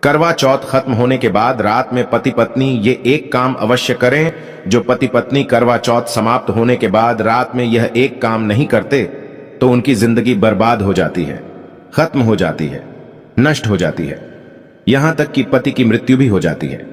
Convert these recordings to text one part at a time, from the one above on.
करवा चौथ खत्म होने के बाद रात में पति पत्नी ये एक काम अवश्य करें। जो पति पत्नी करवा चौथ समाप्त होने के बाद रात में यह एक काम नहीं करते तो उनकी जिंदगी बर्बाद हो जाती है, खत्म हो जाती है, नष्ट हो जाती है, यहां तक कि पति की मृत्यु भी हो जाती है।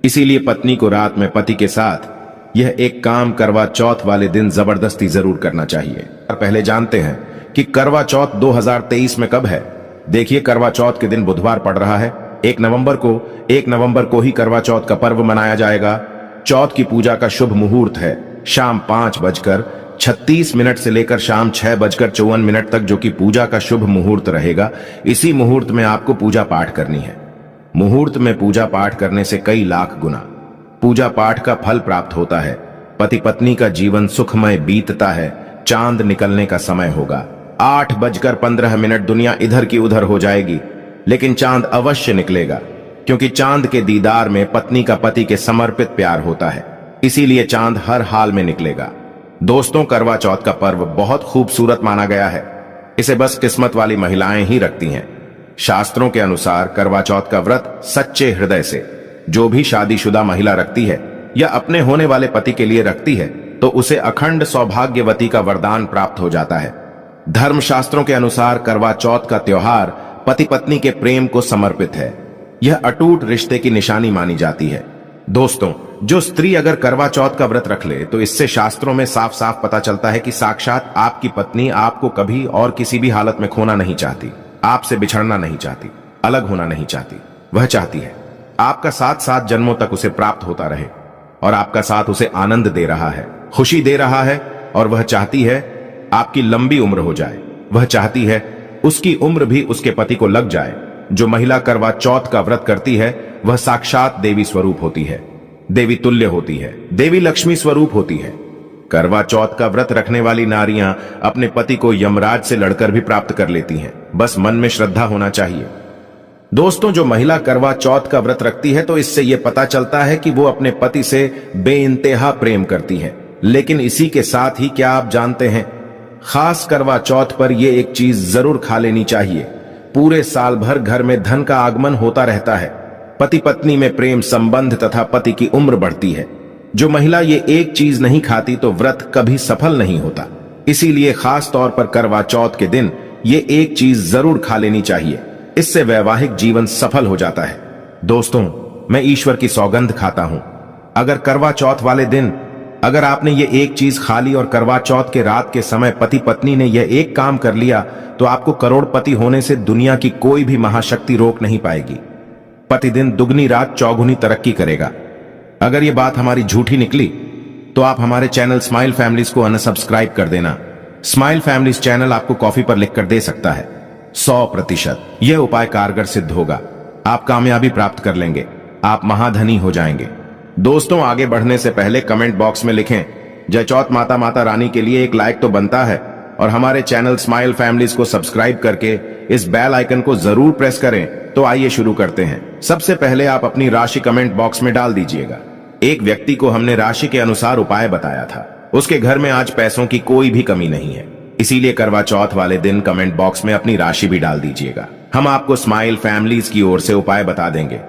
इसीलिए पत्नी को रात में पति के साथ यह एक काम करवा चौथ वाले दिन जबरदस्ती जरूर करना चाहिए। पहले जानते हैं कि करवा चौथ 2023 में कब है। देखिए, करवा चौथ के दिन बुधवार पड़ रहा है। 1 नवंबर को ही करवा चौथ का पर्व मनाया जाएगा। चौथ की पूजा का शुभ मुहूर्त है शाम 5:36 से लेकर शाम 6:54 तक, जो कि पूजा का शुभ मुहूर्त रहेगा। इसी मुहूर्त में आपको पूजा पाठ करनी है। मुहूर्त में पूजा पाठ करने से कई लाख गुना पूजा पाठ का फल प्राप्त होता है। पति पत्नी का जीवन सुखमय बीतता है। चांद निकलने का समय होगा 8:15। दुनिया इधर की उधर हो जाएगी, लेकिन चांद अवश्य निकलेगा, क्योंकि चांद के दीदार में पत्नी का पति के समर्पित प्यार होता है। इसीलिए चांद हर हाल में निकलेगा। दोस्तों, करवा चौथ का पर्व बहुत खूबसूरत माना गया है। इसे बस किस्मत वाली महिलाएं ही रखती हैं। शास्त्रों के अनुसार करवा चौथ का व्रत सच्चे हृदय से जो भी शादीशुदा महिला रखती है या अपने होने वाले पति के लिए रखती है तो उसे अखंड सौभाग्यवती का वरदान प्राप्त हो जाता है। धर्मशास्त्रों के अनुसार करवा चौथ का त्योहार पति पत्नी के प्रेम को समर्पित है। यह अटूट रिश्ते की निशानी मानी जाती है। दोस्तों, जो स्त्री अगर करवा चौथ का व्रत रख ले तो इससे शास्त्रों में साफ साफ पता चलता है कि साक्षात आपकी पत्नी आपको कभी और किसी भी हालत में खोना नहीं चाहती, आपसे बिछड़ना नहीं चाहती, अलग होना नहीं चाहती। वह चाहती है आपका साथ 7 जन्मों तक उसे प्राप्त होता रहे और आपका साथ उसे आनंद दे रहा है, खुशी दे रहा है, और वह चाहती है आपकी लंबी उम्र हो जाए। वह चाहती है उसकी उम्र भी उसके पति को लग जाए। जो महिला करवा चौथ का व्रत करती है वह साक्षात देवी स्वरूप होती है, देवी तुल्य होती है, देवी लक्ष्मी स्वरूप होती है। करवा चौथ का व्रत रखने वाली नारियां अपने पति को यमराज से लड़कर भी प्राप्त कर लेती हैं। बस मन में श्रद्धा होना चाहिए। दोस्तों, जो महिला करवा चौथ का व्रत रखती है तो इससे यह पता चलता है कि वो अपने पति से बेइंतहा प्रेम करती है। लेकिन इसी के साथ ही क्या आप जानते हैं, खास करवा चौथ पर यह एक चीज जरूर खा लेनी चाहिए। पूरे साल भर घर में धन का आगमन होता रहता है। पति पत्नी में प्रेम संबंध तथा पति की उम्र बढ़ती है। जो महिला ये एक चीज नहीं खाती तो व्रत कभी सफल नहीं होता। इसीलिए खास तौर पर करवा चौथ के दिन ये एक चीज जरूर खा लेनी चाहिए। इससे वैवाहिक जीवन सफल हो जाता है। दोस्तों, मैं ईश्वर की सौगंध खाता हूं, अगर करवा चौथ वाले दिन अगर आपने ये एक चीज खा ली और करवा चौथ के रात के समय पति पत्नी ने यह एक काम कर लिया तो आपको करोड़पति होने से दुनिया की कोई भी महाशक्ति रोक नहीं पाएगी। पति दिन दुगनी रात चौगुनी तरक्की करेगा। अगर ये बात हमारी झूठी निकली तो आप हमारे चैनल स्माइल फैमिलीज को अनसब्सक्राइब कर देना। स्माइल फैमिलीज चैनल आपको कॉफी पर लिखकर दे सकता है। 100% यह उपाय कारगर सिद्ध होगा। आप कामयाबी प्राप्त कर लेंगे, आप महाधनी हो जाएंगे। दोस्तों, आगे बढ़ने से पहले कमेंट बॉक्स में लिखें जय चौथ माता माता रानी के लिए एक लाइक तो बनता है, और हमारे चैनल स्माइल फैमिलीज को सब्सक्राइब करके इस बेल आइकन को जरूर प्रेस करें। तो आइए शुरू करते हैं। सबसे पहले आप अपनी राशि कमेंट बॉक्स में डाल दीजिएगा। एक व्यक्ति को हमने राशि के अनुसार उपाय बताया था। उसके घर में आज पैसों की कोई भी कमी नहीं है। इसीलिए करवा चौथ वाले दिन कमेंट बॉक्स में अपनी राशि भी डाल दीजिएगा। हम आपको स्माइल फैमिलीज की ओर से उपाय बता देंगे।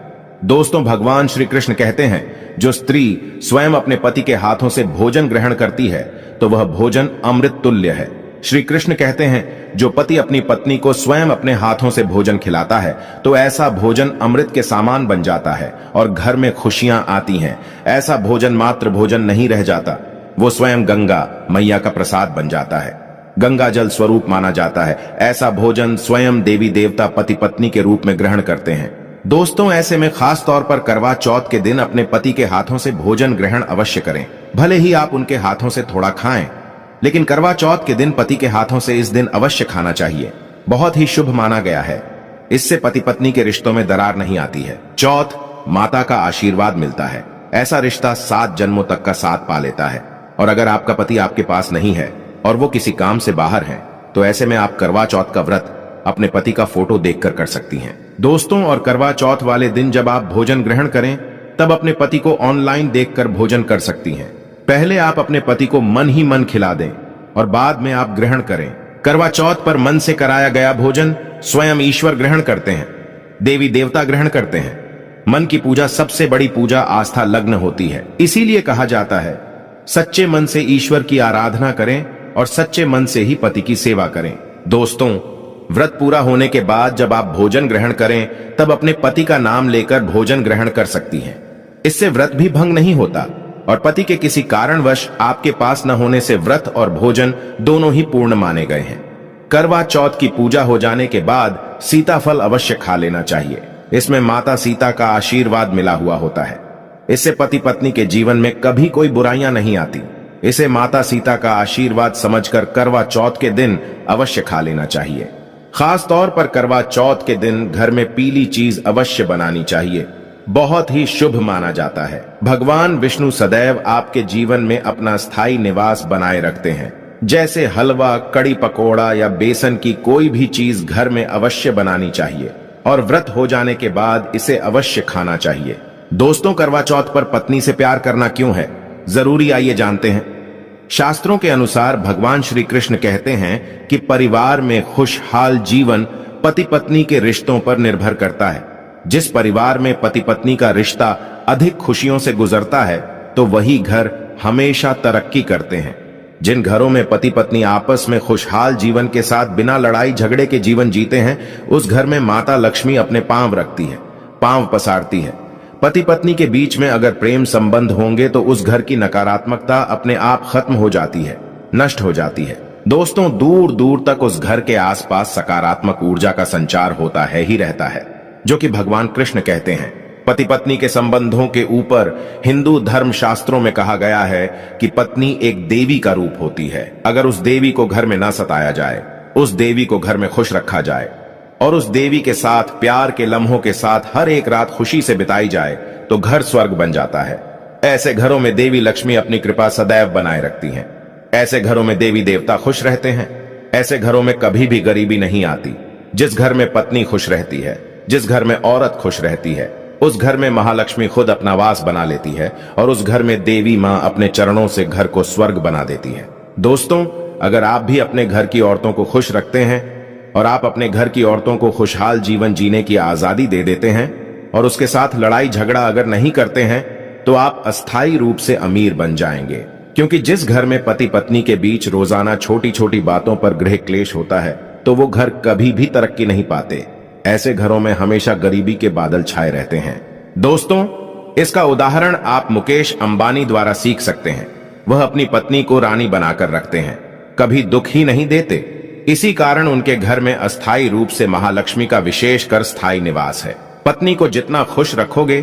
दोस्तों, भगवान श्री कृष्ण कहते हैं जो स्त्री स्वयं अपने पति के हाथों से भोजन ग्रहण करती है तो वह भोजन अमृत तुल्य है। श्री कृष्ण कहते हैं जो पति अपनी पत्नी को स्वयं अपने हाथों से भोजन खिलाता है तो ऐसा भोजन अमृत के समान बन जाता है और घर में खुशियां आती हैं। ऐसा भोजन मात्र भोजन नहीं रह जाता, वो स्वयं गंगा मैया का प्रसाद बन जाता है, गंगा जल स्वरूप माना जाता है। ऐसा भोजन स्वयं देवी देवता पति पत्नी के रूप में ग्रहण करते हैं। दोस्तों, ऐसे में खास तौर पर करवा चौथ के दिन अपने पति के हाथों से भोजन ग्रहण अवश्य करें। भले ही आप उनके हाथों से थोड़ा खाएं, लेकिन करवा चौथ के दिन पति के हाथों से इस दिन अवश्य खाना चाहिए। बहुत ही शुभ माना गया है। इससे पति पत्नी के रिश्तों में दरार नहीं आती है। चौथ माता का आशीर्वाद मिलता है। ऐसा रिश्ता 7 जन्मों तक का साथ पा लेता है। और अगर आपका पति आपके पास नहीं है और वो किसी काम से बाहर है तो ऐसे में आप करवा चौथ का व्रत अपने पति का फोटो देखकर कर सकती हैं। दोस्तों, और करवा चौथ वाले दिन जब आप भोजन ग्रहण करें तब अपने पति को ऑनलाइन देखकर भोजन कर सकती हैं। पहले आप अपने पति को मन ही मन खिला दें और बाद में आप ग्रहण करें। करवा चौथ पर मन से कराया गया भोजन स्वयं ईश्वर ग्रहण करते हैं। देवी देवता ग्रहण करते हैं। मन की पूजा सबसे बड़ी पूजा आस्था लग्न होती है। इसीलिए कहा जाता है सच्चे मन से ईश्वर की आराधना करें और सच्चे मन से ही पति की सेवा करें। दोस्तों, व्रत पूरा होने के बाद जब आप भोजन ग्रहण करें तब अपने पति का नाम लेकर भोजन ग्रहण कर सकती हैं। इससे व्रत भी भंग नहीं होता और पति के किसी कारणवश आपके पास न होने से व्रत और भोजन दोनों ही पूर्ण माने गए हैं। करवा चौथ की पूजा हो जाने के बाद सीताफल अवश्य खा लेना चाहिए। इसमें माता सीता का आशीर्वाद मिला हुआ होता है। इससे पति पत्नी के जीवन में कभी कोई बुराइयां नहीं आती। इसे माता सीता का आशीर्वाद समझकर करवा चौथ के दिन अवश्य खा लेना चाहिए। खास तौर पर करवा चौथ के दिन घर में पीली चीज अवश्य बनानी चाहिए, बहुत ही शुभ माना जाता है। भगवान विष्णु सदैव आपके जीवन में अपना स्थायी निवास बनाए रखते हैं। जैसे हलवा, कड़ी पकोड़ा या बेसन की कोई भी चीज घर में अवश्य बनानी चाहिए और व्रत हो जाने के बाद इसे अवश्य खाना चाहिए। दोस्तों, करवा चौथ पर पत्नी से प्यार करना क्यों है, जरूरी आइए जानते हैं। शास्त्रों के अनुसार भगवान श्री कृष्ण कहते हैं कि परिवार में खुशहाल जीवन पति पत्नी के रिश्तों पर निर्भर करता है। जिस परिवार में पति पत्नी का रिश्ता अधिक खुशियों से गुजरता है तो वही घर हमेशा तरक्की करते हैं। जिन घरों में पति पत्नी आपस में खुशहाल जीवन के साथ बिना लड़ाई झगड़े के जीवन जीते हैं, उस घर में माता लक्ष्मी अपने पांव रखती है, पांव पसारती है। पति पत्नी के बीच में अगर प्रेम संबंध होंगे तो उस घर की नकारात्मकता अपने आप खत्म हो जाती है, नष्ट हो जाती है। दोस्तों, दूर दूर तक उस घर के आसपास सकारात्मक ऊर्जा का संचार होता है ही रहता है, जो कि भगवान कृष्ण कहते हैं। पति पत्नी के संबंधों के ऊपर हिंदू धर्म शास्त्रों में कहा गया है कि पत्नी एक देवी का रूप होती है। अगर उस देवी को घर में न सताया जाए, उस देवी को घर में खुश रखा जाए और उस देवी के साथ प्यार के लम्हों के साथ हर एक रात खुशी से बिताई जाए तो घर स्वर्ग बन जाता है। ऐसे घरों में देवी लक्ष्मी अपनी कृपा सदैव बनाए रखती हैं। ऐसे घरों में देवी देवता खुश रहते हैं। ऐसे घरों में कभी भी गरीबी नहीं आती। जिस घर में पत्नी खुश रहती है, जिस घर में औरत खुश रहती है, उस घर में महालक्ष्मी खुद अपना वास बना लेती है और उस घर में देवी मां अपने चरणों से घर को स्वर्ग बना देती है। दोस्तों, अगर आप भी अपने घर की औरतों को खुश रखते हैं और आप अपने घर की औरतों को खुशहाल जीवन जीने की आजादी दे देते हैं और उसके साथ लड़ाई झगड़ा अगर नहीं करते हैं तो आप अस्थायी रूप से अमीर बन जाएंगे। क्योंकि जिस घर में पति पत्नी के बीच रोजाना छोटी छोटी बातों पर गृह क्लेश होता है तो वो घर कभी भी तरक्की नहीं पाते। ऐसे घरों में हमेशा गरीबी के बादल छाए रहते हैं। दोस्तों, इसका उदाहरण आप मुकेश अंबानी द्वारा सीख सकते हैं। वह अपनी पत्नी को रानी बनाकर रखते हैं, कभी दुख ही नहीं देते। इसी कारण उनके घर में अस्थायी रूप से महालक्ष्मी का विशेषकर स्थायी निवास है। पत्नी को जितना खुश रखोगे,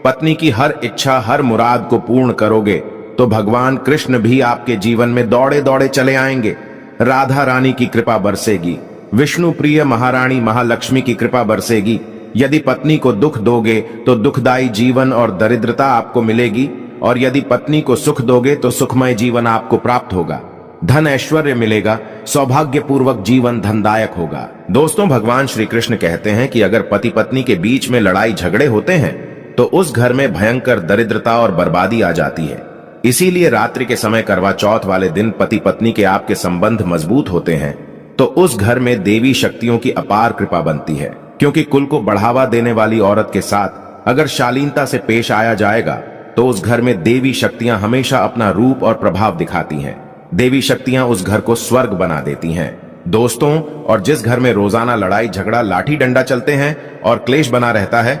पत्नी की हर इच्छा हर मुराद को पूर्ण करोगे तो भगवान कृष्ण भी आपके जीवन में दौड़े दौड़े चले आएंगे। राधा रानी की कृपा बरसेगी, विष्णु प्रिय महारानी महालक्ष्मी की कृपा बरसेगी। यदि पत्नी को दुख दोगे तो दुखदायी जीवन और दरिद्रता आपको मिलेगी और यदि पत्नी को सुख दोगे तो सुखमय जीवन आपको प्राप्त होगा। धन ऐश्वर्य मिलेगा, सौभाग्यपूर्वक जीवन धनदायक होगा। दोस्तों, भगवान श्री कृष्ण कहते हैं कि अगर पति पत्नी के बीच में लड़ाई झगड़े होते हैं तो उस घर में भयंकर दरिद्रता और बर्बादी आ जाती है। इसीलिए रात्रि के समय करवा चौथ वाले दिन पति पत्नी के आपके संबंध मजबूत होते हैं तो उस घर में देवी शक्तियों की अपार कृपा बनती है। क्योंकि कुल को बढ़ावा देने वाली औरत के साथ अगर शालीनता से पेश आया जाएगा तो उस घर में देवी शक्तियां हमेशा अपना रूप और प्रभाव दिखाती हैं। देवी शक्तियां उस घर को स्वर्ग बना देती हैं। दोस्तों, और जिस घर में रोजाना लड़ाई झगड़ा लाठी डंडा चलते हैं और क्लेश बना रहता है,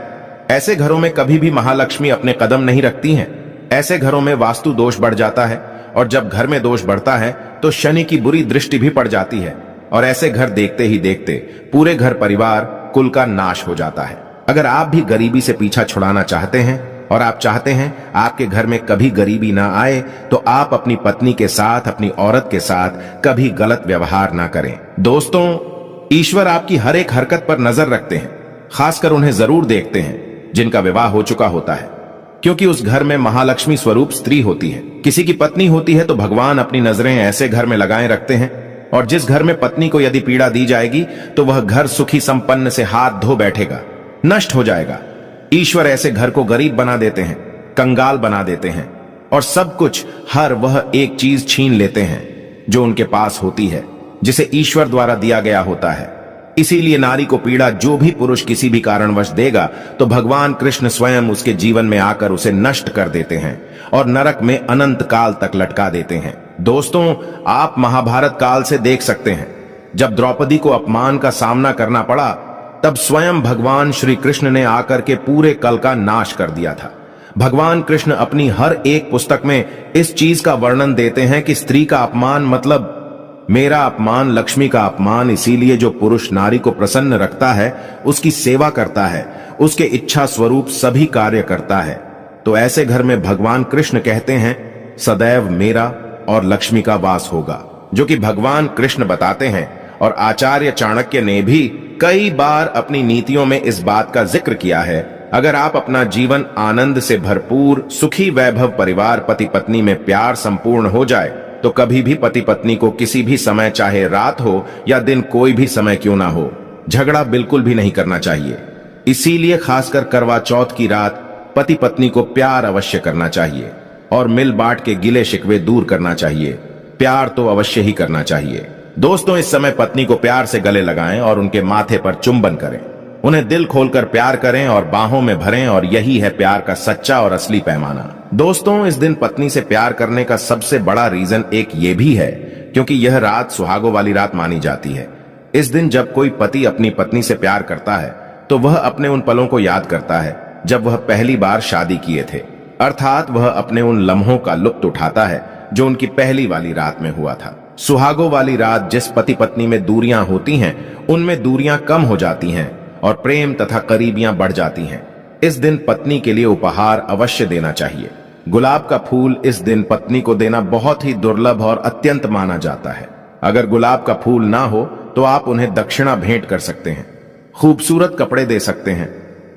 ऐसे घरों में कभी भी महालक्ष्मी अपने कदम नहीं रखती हैं। ऐसे घरों में वास्तु दोष बढ़ जाता है और जब घर में दोष बढ़ता है तो शनि की बुरी दृष्टि भी पड़ जाती है और ऐसे घर देखते ही देखते पूरे घर परिवार कुल का नाश हो जाता है। अगर आप भी गरीबी से पीछा छुड़ाना चाहते हैं और आप चाहते हैं आपके घर में कभी गरीबी ना आए तो आप अपनी पत्नी के साथ, अपनी औरत के साथ कभी गलत व्यवहार ना करें। दोस्तों, ईश्वर आपकी हर एक हरकत पर नजर रखते हैं। खासकर उन्हें जरूर देखते हैं जिनका विवाह हो चुका होता है, क्योंकि उस घर में महालक्ष्मी स्वरूप स्त्री होती है। किसी की पत्नी होती है तो भगवान अपनी नजरें ऐसे घर में लगाए रखते हैं और जिस घर में पत्नी को यदि पीड़ा दी जाएगी तो वह घर सुखी संपन्न से हाथ धो बैठेगा, नष्ट हो जाएगा। ईश्वर ऐसे घर को गरीब बना देते हैं, कंगाल बना देते हैं और सब कुछ हर वह एक चीज छीन लेते हैं जो उनके पास होती है, जिसे ईश्वर द्वारा दिया गया होता है। इसीलिए नारी को पीड़ा जो भी पुरुष किसी भी कारणवश देगा तो भगवान कृष्ण स्वयं उसके जीवन में आकर उसे नष्ट कर देते हैं और नरक में अनंत काल तक लटका देते हैं। दोस्तों, आप महाभारत काल से देख सकते हैं, जब द्रौपदी को अपमान का सामना करना पड़ा तब स्वयं भगवान श्री कृष्ण ने आकर के पूरे कल का नाश कर दिया था। भगवान कृष्ण अपनी हर एक पुस्तक में इस चीज का वर्णन देते हैं कि स्त्री का अपमान मतलब मेरा अपमान, लक्ष्मी का अपमान। इसीलिए जो पुरुष नारी को प्रसन्न रखता है, उसकी सेवा करता है, उसके इच्छा स्वरूप सभी कार्य करता है, तो ऐसे घर में भगवान कृष्ण कहते हैं सदैव मेरा और लक्ष्मी का वास होगा, जो कि भगवान कृष्ण बताते हैं। और आचार्य चाणक्य ने भी कई बार अपनी नीतियों में इस बात का जिक्र किया है। अगर आप अपना जीवन आनंद से भरपूर सुखी वैभव परिवार पति पत्नी में प्यार संपूर्ण हो जाए तो कभी भी पति पत्नी को किसी भी समय, चाहे रात हो या दिन, कोई भी समय क्यों ना हो, झगड़ा बिल्कुल भी नहीं करना चाहिए। इसीलिए खासकर करवा चौथ की रात पति पत्नी को प्यार अवश्य करना चाहिए और मिल बांट के गिले शिकवे दूर करना चाहिए। प्यार तो अवश्य ही करना चाहिए। दोस्तों, इस समय पत्नी को प्यार से गले लगाएं और उनके माथे पर चुंबन करें, उन्हें दिल खोलकर प्यार करें और बाहों में भरें, और यही है प्यार का सच्चा और असली पैमाना। दोस्तों, इस दिन पत्नी से प्यार करने का सबसे बड़ा रीजन एक ये भी है क्योंकि यह रात सुहागों वाली रात मानी जाती है। इस दिन जब कोई पति अपनी पत्नी से प्यार करता है तो वह अपने उन पलों को याद करता है जब वह पहली बार शादी किए थे, अर्थात वह अपने उन लम्हों का लुत्फ उठाता है जो उनकी पहली वाली रात में हुआ था। सुहागों वाली रात जिस पति पत्नी में दूरियां होती हैं, उनमें दूरियां कम हो जाती हैं और प्रेम तथा करीबियां बढ़ जाती हैं। इस दिन पत्नी के लिए उपहार अवश्य देना चाहिए। गुलाब का फूल इस दिन पत्नी को देना बहुत ही दुर्लभ और अत्यंत माना जाता है। अगर गुलाब का फूल ना हो तो आप उन्हें दक्षिणा भेंट कर सकते हैं, खूबसूरत कपड़े दे सकते हैं।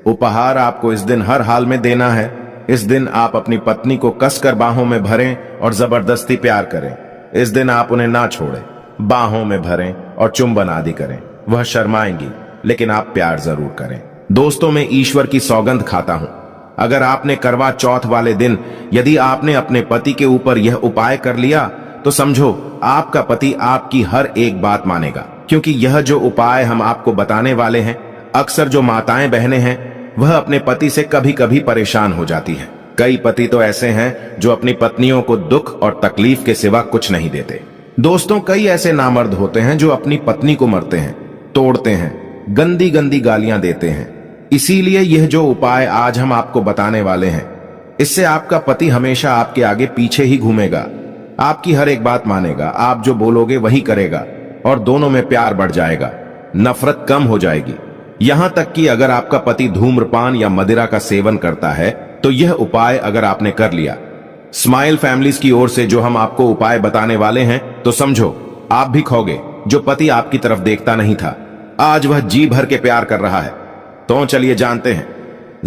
उपहार आपको इस दिन हर हाल में देना है। इस दिन आप अपनी पत्नी को कसकर बाहों में भरें और जबरदस्ती प्यार करें। इस दिन आप उन्हें ना छोड़ें, बाहों में भरें और चुंबन आदि करें। वह शर्माएंगी लेकिन आप प्यार जरूर करें। दोस्तों, मैं ईश्वर की सौगंध खाता हूं, अगर आपने करवा चौथ वाले दिन यदि आपने अपने पति के ऊपर यह उपाय कर लिया तो समझो आपका पति आपकी हर एक बात मानेगा। क्योंकि यह जो उपाय हम आपको बताने वाले हैं, अक्सर जो माताएं बहनें हैं वह अपने पति से कभी कभी परेशान हो जाती हैं। कई पति तो ऐसे हैं जो अपनी पत्नियों को दुख और तकलीफ के सिवा कुछ नहीं देते। दोस्तों, कई ऐसे नामर्द होते हैं जो अपनी पत्नी को मरते हैं, तोड़ते हैं, गंदी गंदी गालियां देते हैं। इसीलिए यह जो उपाय आज हम आपको बताने वाले हैं, इससे आपका पति हमेशा आपके आगे पीछे ही घूमेगा, आपकी हर एक बात मानेगा, आप जो बोलोगे वही करेगा और दोनों में प्यार बढ़ जाएगा, नफरत कम हो जाएगी। यहां तक कि अगर आपका पति धूम्रपान या मदिरा का सेवन करता है तो यह उपाय अगर आपने कर लिया, स्माइल फैमिलीज की ओर से जो हम आपको उपाय बताने वाले हैं, तो समझो आप भी खोगे। जो पति आपकी तरफ देखता नहीं था, आज वह जी भर के प्यार कर रहा है। तो चलिए जानते हैं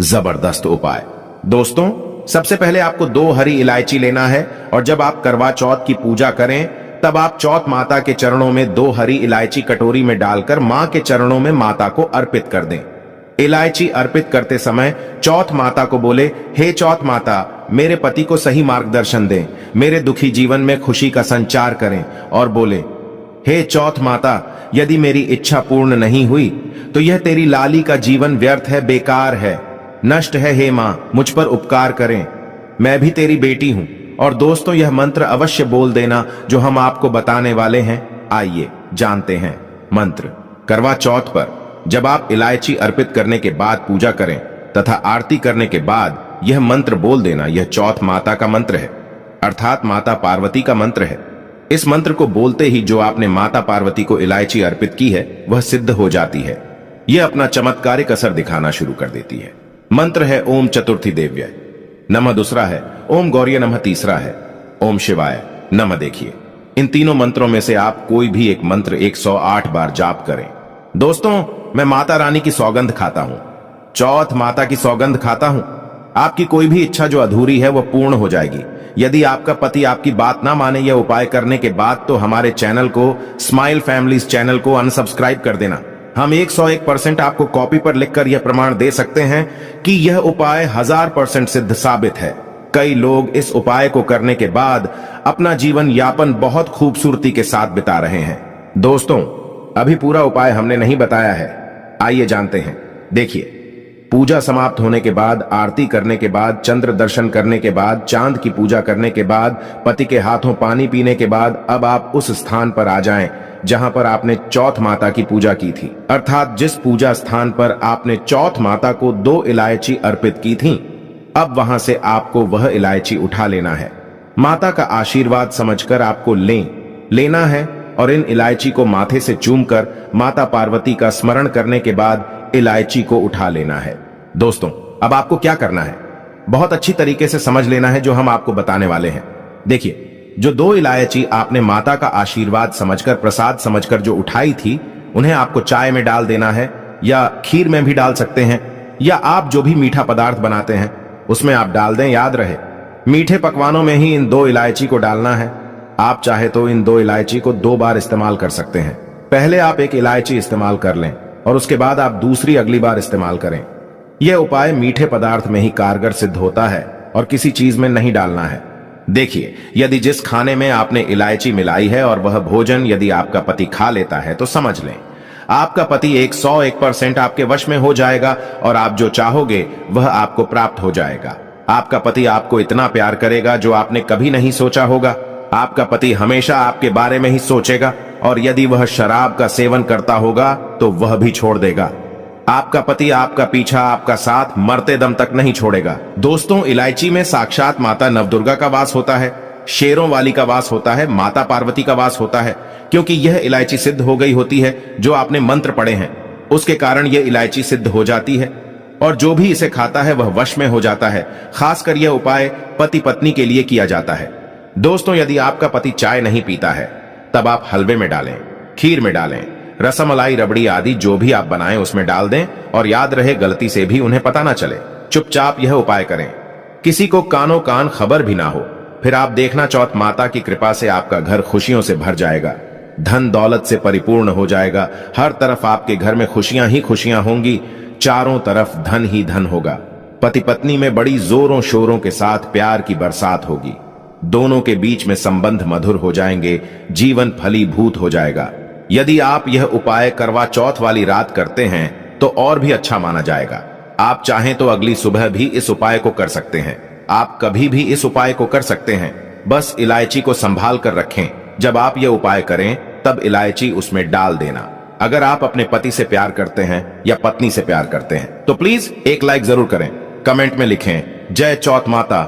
जबरदस्त उपाय। दोस्तों, सबसे पहले आपको 2 हरी इलायची लेना है और जब आप करवा चौथ की पूजा करें तब आप चौथ माता के चरणों में 2 हरी इलायची कटोरी में डालकर मां के चरणों में माता को अर्पित कर दें। इलायची अर्पित करते समय चौथ माता को बोले, हे चौथ माता, मेरे पति को सही मार्गदर्शन दें, मेरे दुखी जीवन में खुशी का संचार करें। और बोले, हे चौथ माता, यदि मेरी इच्छा पूर्ण नहीं हुई तो यह तेरी लाली का जीवन व्यर्थ है, बेकार है, नष्ट है। हे मां, मुझ पर उपकार करें, मैं भी तेरी बेटी हूं। और दोस्तों, यह मंत्र अवश्य बोल देना जो हम आपको बताने वाले हैं। आइए जानते हैं मंत्र। करवा चौथ पर जब आप इलायची अर्पित करने के बाद पूजा करें तथा आरती करने के बाद यह मंत्र बोल देना। यह चौथ माता का मंत्र है, अर्थात माता पार्वती का मंत्र है। इस मंत्र को बोलते ही जो आपने माता पार्वती को इलायची अर्पित की है वह सिद्ध हो जाती है। यह अपना चमत्कारिक असर दिखाना शुरू कर देती है। मंत्र है ओम चतुर्थी देव्य नमः, दूसरा है ओम गौरी नमः, तीसरा है ओम शिवाय नमः। देखिए, इन तीनों मंत्रों में से आप कोई भी एक मंत्र 108 बार जाप करें। दोस्तों, मैं माता रानी की सौगंध खाता हूं, चौथ माता की सौगंध खाता हूं। आपकी कोई भी इच्छा जो अधूरी है वह पूर्ण हो जाएगी। यदि आपका पति आपकी बात ना माने यह उपाय करने के बाद तो हमारे चैनल को, स्माइल फैमिलीज चैनल को अनसब्सक्राइब कर देना। हम 101% आपको कॉपी पर लिखकर यह प्रमाण दे सकते हैं कि यह उपाय 1000% सिद्ध साबित है। कई लोग इस उपाय को करने के बाद अपना जीवन यापन बहुत खूबसूरती के साथ बिता रहे हैं। दोस्तों, अभी पूरा उपाय हमने नहीं बताया है, आइए जानते हैं। देखिए, पूजा समाप्त होने के बाद, आरती करने के बाद, चंद्र दर्शन करने के बाद, चांद की पूजा करने के बाद, पति के हाथों पानी पीने के बाद अब आप उस स्थान पर आ जाएं जहां पर आपने चौथ माता की पूजा की थी। अर्थात जिस पूजा स्थान पर आपने चौथ माता को 2 इलायची अर्पित की थी, अब वहां से आपको वह इलायची उठा लेना है। माता का आशीर्वाद समझकर आपको लेना है और इन इलायची को माथे से चूमकर माता पार्वती का स्मरण करने के बाद इलायची को उठा लेना है। दोस्तों, अब आपको क्या करना है, बहुत अच्छी तरीके से समझ लेना है जो हम आपको बताने वाले हैं। देखिए, जो 2 इलायची आपने माता का आशीर्वाद समझकर, प्रसाद समझकर जो उठाई थी, उन्हें आपको चाय में डाल देना है या खीर में भी डाल सकते हैं, या आप जो भी मीठा पदार्थ बनाते हैं उसमें आप डाल दें। याद रहे, मीठे पकवानों में ही इन 2 इलायची को डालना है। आप चाहे तो इन 2 इलायची को 2 बार इस्तेमाल कर सकते हैं। पहले आप एक इलायची इस्तेमाल कर लें और उसके बाद आप दूसरी अगली बार इस्तेमाल करें। यह उपाय मीठे पदार्थ में ही कारगर सिद्ध होता है और किसी चीज में नहीं डालना है। देखिए, यदि जिस खाने में आपने इलायची मिलाई है और वह भोजन यदि आपका पति खा लेता है तो समझ लें आपका पति 101% आपके वश में हो जाएगा और आप जो चाहोगे वह आपको प्राप्त हो जाएगा। आपका पति आपको इतना प्यार करेगा जो आपने कभी नहीं सोचा होगा। आपका पति हमेशा आपके बारे में ही सोचेगा और यदि वह शराब का सेवन करता होगा तो वह भी छोड़ देगा। आपका पति आपका पीछा, आपका साथ मरते दम तक नहीं छोड़ेगा। दोस्तों, इलायची में साक्षात माता नवदुर्गा का वास होता है, शेरों वाली का वास होता है, माता पार्वती का वास होता है, क्योंकि यह इलायची सिद्ध हो गई होती है जो आपने मंत्र पढ़े हैं, उसके कारण यह इलायची सिद्ध हो जाती है और जो भी इसे खाता है वह वश में हो जाता है। खासकर यह उपाय पति पत्नी के लिए किया जाता है। दोस्तों, यदि आपका पति चाय नहीं पीता है तब आप हलवे में डालें, खीर में डालें, रसमलाई, रबड़ी आदि जो भी आप बनाएं उसमें डाल दें और याद रहे गलती से भी उन्हें पता ना चले। चुपचाप यह उपाय करें, किसी को कानो कान खबर भी ना हो। फिर आप देखना, चौथ माता की कृपा से आपका घर खुशियों से भर जाएगा, धन दौलत से परिपूर्ण हो जाएगा। हर तरफ आपके घर में खुशियां ही खुशियां होंगी, चारों तरफ धन ही धन होगा। पति पत्नी में बड़ी जोरों शोरों के साथ प्यार की बरसात होगी, दोनों के बीच में संबंध मधुर हो जाएंगे, जीवन फलीभूत हो जाएगा। यदि आप यह उपाय करवा चौथ वाली रात करते हैं तो और भी अच्छा माना जाएगा। आप चाहें तो अगली सुबह भी इस उपाय को कर सकते हैं। आप कभी भी इस उपाय को कर सकते हैं, बस इलायची को संभाल कर रखें। जब आप यह उपाय करें तब इलायची उसमें डाल देना। अगर आप अपने पति से प्यार करते हैं या पत्नी से प्यार करते हैं तो प्लीज एक लाइक जरूर करें, कमेंट में लिखें जय चौथ माता।